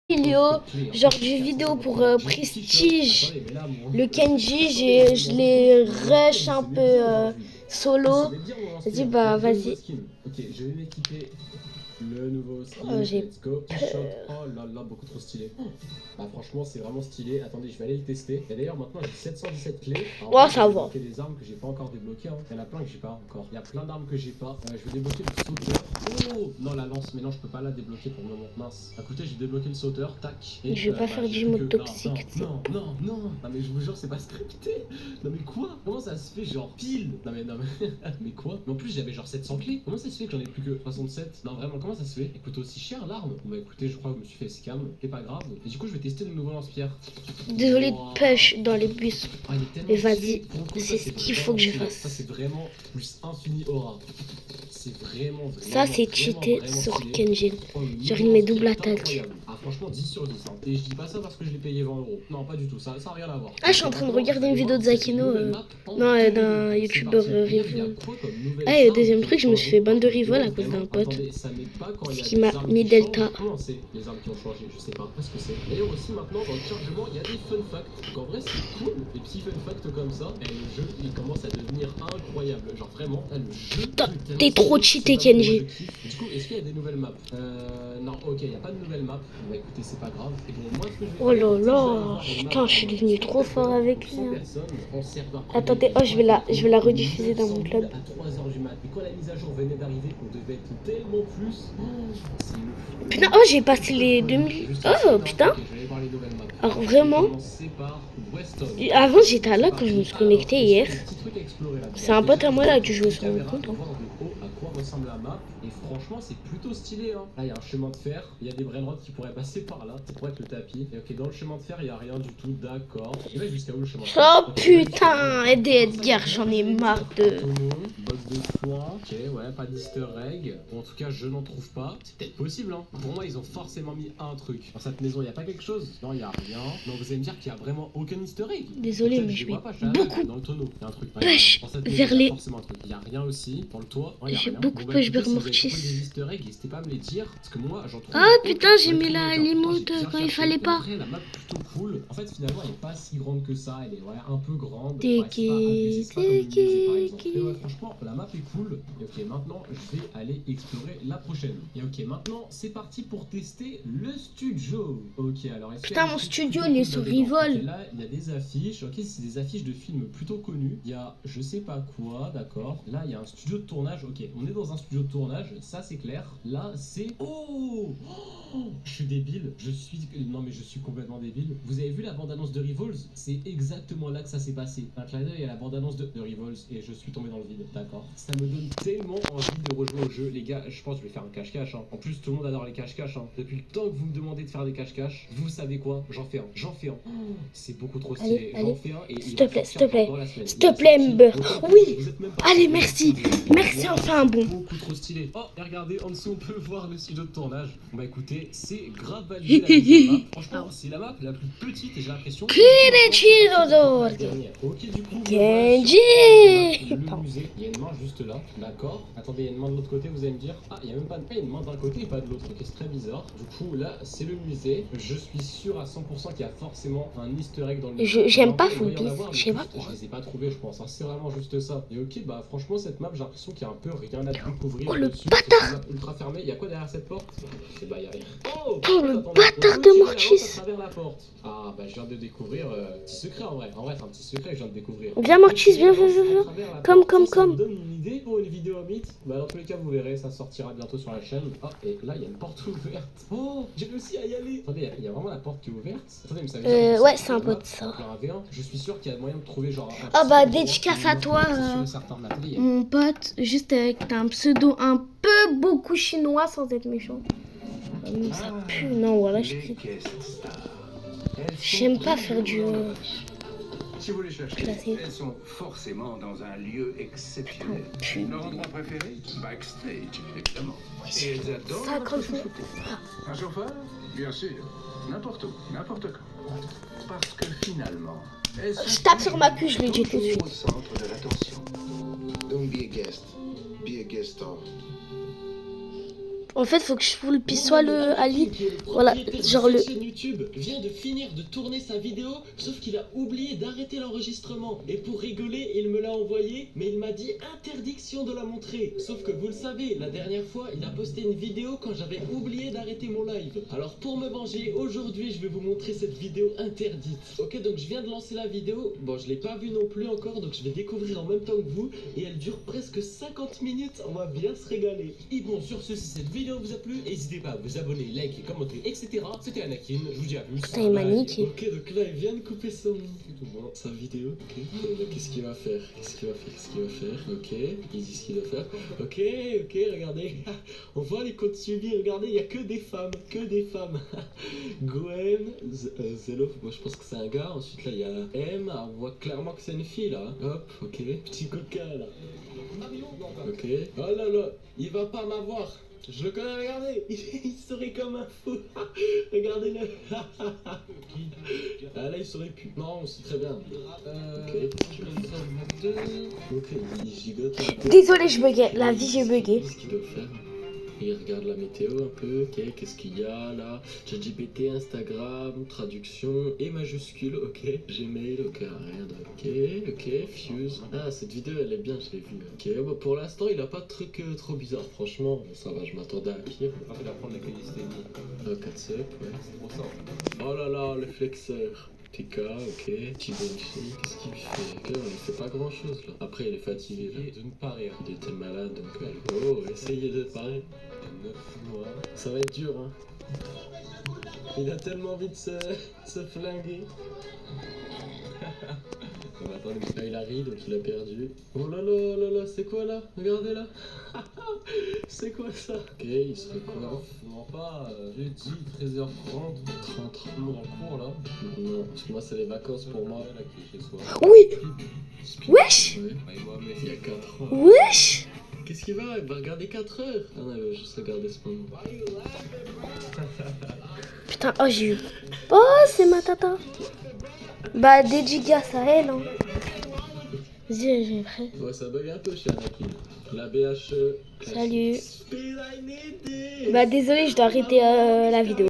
Vidéo, genre du vidéo pour Prestige, le Kenji, je l'ai rush un peu solo. Vas-y, bah vas-y. Ok, je vais m'équiper le nouveau skin. Oh, j'ai Let's go. T-shirt. Oh là là, beaucoup trop stylé. Bah franchement, c'est vraiment stylé. Attendez, je vais aller le tester. Et d'ailleurs, maintenant, j'ai 717 clés. Alors, Ouais, en fait, ça je vais va. débloquer des armes que j'ai pas encore débloquées. Hein. Il y en a plein que j'ai pas encore. Il y a plein d'armes que j'ai pas. Je vais débloquer le sauteur. Oh non, la lance. Mais non, je peux pas la débloquer pour le moment. Mince. Écoutez, j'ai débloqué le sauteur. Tac. Et Je vais pas faire du mode toxique. Non, non, mais je vous jure, c'est pas scripté. Non, mais quoi? Comment ça se fait, genre pile? Non, mais mais quoi? Mais en plus, j'avais genre 700 clés. Comment ça se fait que j'en ai plus que 67? Non, vraiment, comment ça se fait? Elle coûte aussi cher l'arme. Bah écoutez, je crois que je me suis fait scam. C'est pas grave. Et du coup, je vais tester le nouveau lance-pierre. Désolé de push dans les bus. Ah, il est tellement Mais vas-y, stylé. Pour le coup, c'est ça, ce qu'il faut que je stylé. fasse. Ça, c'est vraiment plus infini aura. C'est vraiment. Ça, c'est cheaté sur Kenji. Oh, Genre, il met double c'est attaque. incroyable. Ah, franchement, 10 sur 10. Hein. Et je dis pas ça parce que je l'ai payé 20 euros. Non, pas du tout. Ça a rien à voir. Ah, je suis en train de regarder une vidéo de Zakino. Non, d'un youtubeur rival. Ah, et le deuxième truc, je me suis fait ban de rival à cause d'un pote. Ce qui m'a mis Delta. Comment c'est les armes qui ont changé? Je sais pas ce que c'est. D'ailleurs, aussi maintenant, dans le chargement, il y a des fun facts. Donc en vrai, c'est cool. Des petits fun facts comme ça. Et le jeu, il commence à devenir incroyable. Genre vraiment, là, le jeu. T'es trop cheaté, Kenji. Du coup, est-ce qu'il y a des nouvelles maps? Non, ok, il n'y a pas de nouvelles maps. Bah écoutez, c'est pas grave. Et bon, moi, ce que je vais Oh là là, putain, je suis devenu trop fort avec lui. Attendez, oh, je vais la rediffuser dans mon club. À 3h du mat. Et quand la mise à jour venait d'arriver, on devait être tellement plus. C'est le. Putain, oh, j'ai passé les 2000. Oh, putain. Alors vraiment, avant j'étais là quand je me suis connecté hier. C'est un pote à moi là qui joue sur mon compte. À quoi ressemble la map? Et franchement, c'est plutôt stylé. Hein. Là, il y a un chemin de fer. Il y a des brainrods qui pourraient passer par là. Ça pourrait être le tapis. Et ok, dans le chemin de fer, il n'y a rien du tout. D'accord. Et là, jusqu'à où le chemin de fer? Oh putain, aidez Edgar, j'en ai marre de. Box de foin. Ok, ouais, pas d'easter egg. Bon, en tout cas, je n'en trouve pas. C'est peut-être possible. Hein. Pour moi, ils ont forcément mis un truc. Dans cette maison, il n'y a pas quelque chose? Non, il n'y a rien. Donc, vous allez me dire qu'il n'y a vraiment aucun easter egg. Désolé, mais je vais beaucoup dans le tonneau. Il y a un truc. push vers les. Il n'y a rien aussi. Dans le toit. J'ai beaucoup push vers Mortis. N'hésitez pas à me les dire parce que moi j'en trouve. Ah putain, j'ai mis la l'emote quand il fallait pas. La map plutôt cool. En fait, finalement, elle est pas si grande que ça. Elle est un peu grande. Tiki. Franchement, la map est cool. Et ok, maintenant, je vais aller explorer la prochaine. Et ok, maintenant, c'est parti pour tester le studio. Ok, alors. Putain, mon studio, il est sur Rivol. Là, il y a des affiches. Ok, c'est des affiches de films plutôt connus. Il y a je sais pas quoi, d'accord. Là, il y a un studio de tournage. Ok, on est dans un studio de tournage. Ça, c'est clair. Là, c'est. Oh, je suis débile. Non, mais je suis complètement débile. Vous avez vu la bande-annonce de Revolves? C'est exactement là que ça s'est passé. Un clin d'œil à la bande-annonce de Revolves et je suis tombé dans le vide. D'accord. Ça me donne tellement envie de rejouer au jeu. Les gars, je pense que je vais faire un cache-cache. Hein. En plus, tout le monde adore les cache-cache. Hein. Depuis le temps que vous me demandez de faire des cache-cache, vous savez quoi? J'en fais un. C'est beaucoup trop stylé. J'en fais un et s'il te plaît, Ember. Oui. Allez, merci. Merci, enfin un bon. Beaucoup trop stylé. Oh, et regardez, en dessous, on peut voir le studio de tournage. Bah écoutez, c'est grave validé la deuxième map. Franchement, c'est la map la plus petite et j'ai l'impression. Ok, du coup. Kenji. Le musée, il y a une main juste là. D'accord. Attendez, il y a une main de l'autre côté, vous allez me dire. Ah, il y a même pas une main d'un côté et pas de l'autre. Ok, c'est très bizarre. Du coup, là, c'est le musée. Je suis sûr à 100% qu'il y a forcément un easter egg dans le musée. J'aime pas Foubis, je sais pas. Je les ai pas trouvés, je pense. Hein. C'est vraiment juste ça. Et ok, bah franchement, cette map, j'ai l'impression qu'il y a un peu rien à découvrir. Oh, le dessus. bâtard! Ultra fermé. Il y a quoi derrière cette porte? Bah, y a rien. Oh, le bâtard de Mortis! À travers la porte. Ah, bah, je viens de découvrir. Petit secret en vrai. En vrai, c'est un petit secret que je viens de découvrir. Viens, Mortis, viens. Comme. Ça me donne une idée pour une vidéo mythe. Bah, dans tous les cas, vous verrez, ça sortira bientôt sur la chaîne. Ah, et là, il y a une porte ouverte. Oh, j'ai réussi à y aller. Attendez, il y a vraiment la porte qui est ouverte. Attendez, mais ça veut dire ouais, c'est un pote, ça. Je suis sûr qu'il y a moyen de trouver genre. Ah, bah, dédicace à toi, mon pote. Juste avec un pseudo un peu beaucoup chinois sans être méchant. Ça pue, non, voilà, j'aime pas faire du. Si vous les cherchez, elles sont forcément dans un lieu exceptionnel. Leur endroit préféré? Backstage, évidemment. Et elles adorent Ça, comme ça. Un chauffeur? Bien sûr. N'importe où, n'importe quand. Parce que finalement, elles sont Je tape sur ma queue, je le dis tout de suite. au centre de l'attention. Don't be a guest. Be a guest star. En fait, faut que je full soit le Ali. Voilà, genre le. chaîne YouTube vient de finir de tourner sa vidéo, sauf qu'il a oublié d'arrêter l'enregistrement. Et pour rigoler, il me l'a envoyé, mais il m'a dit interdiction de la montrer. Sauf que vous le savez, la dernière fois, il a posté une vidéo quand j'avais oublié d'arrêter mon live. Alors pour me venger, aujourd'hui, je vais vous montrer cette vidéo interdite. Ok, donc je viens de lancer la vidéo. Bon, je l'ai pas vue non plus encore, donc je vais découvrir en même temps que vous. Et elle dure presque 50 minutes, on va bien se régaler. Et bon, sur ce, si cette vidéo vous a plu, n'hésitez pas à vous abonner, liker, commenter, etc. C'était Anakin, je vous dis à plus. Putain, il m'a niqué. Ok, donc là, il vient de couper sa vidéo. Ok, qu'est-ce qu'il va faire? Ok, il dit ce qu'il va faire. Ok, regardez. On voit les codes suivis, regardez, il n'y a que des femmes. Gwen, Zelo, moi je pense que c'est un gars. Ensuite là, il y a M, on voit clairement que c'est une fille là. Hop, ok, petit coquin là. Ok, oh là là, il va pas m'avoir. Je le connais, regardez, il sourit comme un fou. Regardez-le. Ah là, il sourit plus. Non, on sait très bien. Ok, il gigote. Désolé, je buguais. La vie, j'ai bugué. Qu'est-ce qu'il doit faire? Il regarde la météo un peu, ok, qu'est-ce qu'il y a là? ChatGPT, Instagram, traduction et majuscule, ok, Gmail, ok, rien d'autre, ok, Fuse. Ah, cette vidéo elle est bien, je l'ai vue. Ok, bah pour l'instant il a pas de truc trop bizarre, franchement, ça va, je m'attendais à pire. Après d'apprendre la calisthénie. Katsup, ouais. C'est trop simple. Oh là là, le flexeur. TK, ok. Tibenchi, qu'est-ce qu'il fait? Ok, il fait pas grand chose là. Après, il est fatigué là. De ne pas rire. Il était malade donc. Oh, essayez de parler. 9 mois. Ça va être dur, hein. Il a tellement envie de se flinguer. Là, il a ri, donc il a perdu. Oh là là là là, c'est quoi là? Regardez là. C'est quoi ça? Ok, il se recoiffe. Non, pas jeudi 13h30. 30. Tout le monde en cours là. Non, parce que moi, c'est les vacances pour moi. Là, qui est chez soi. Oui. Wesh. Ouais. Et moi, mais Il y a 4 ans. Wesh. Qu'est-ce qu'il va? Il va regarder 4 heures. Ah non, il va juste regarder ce moment. Putain, oh, j'ai eu. Oh, c'est ma tata. Bah, dédicace à elle, hein. Vas-y, j'ai prêt. Ouais, ça bug un peu chez Anakin. La BHE. Salut. Speed I need it. Bah, désolé, je dois arrêter la vidéo.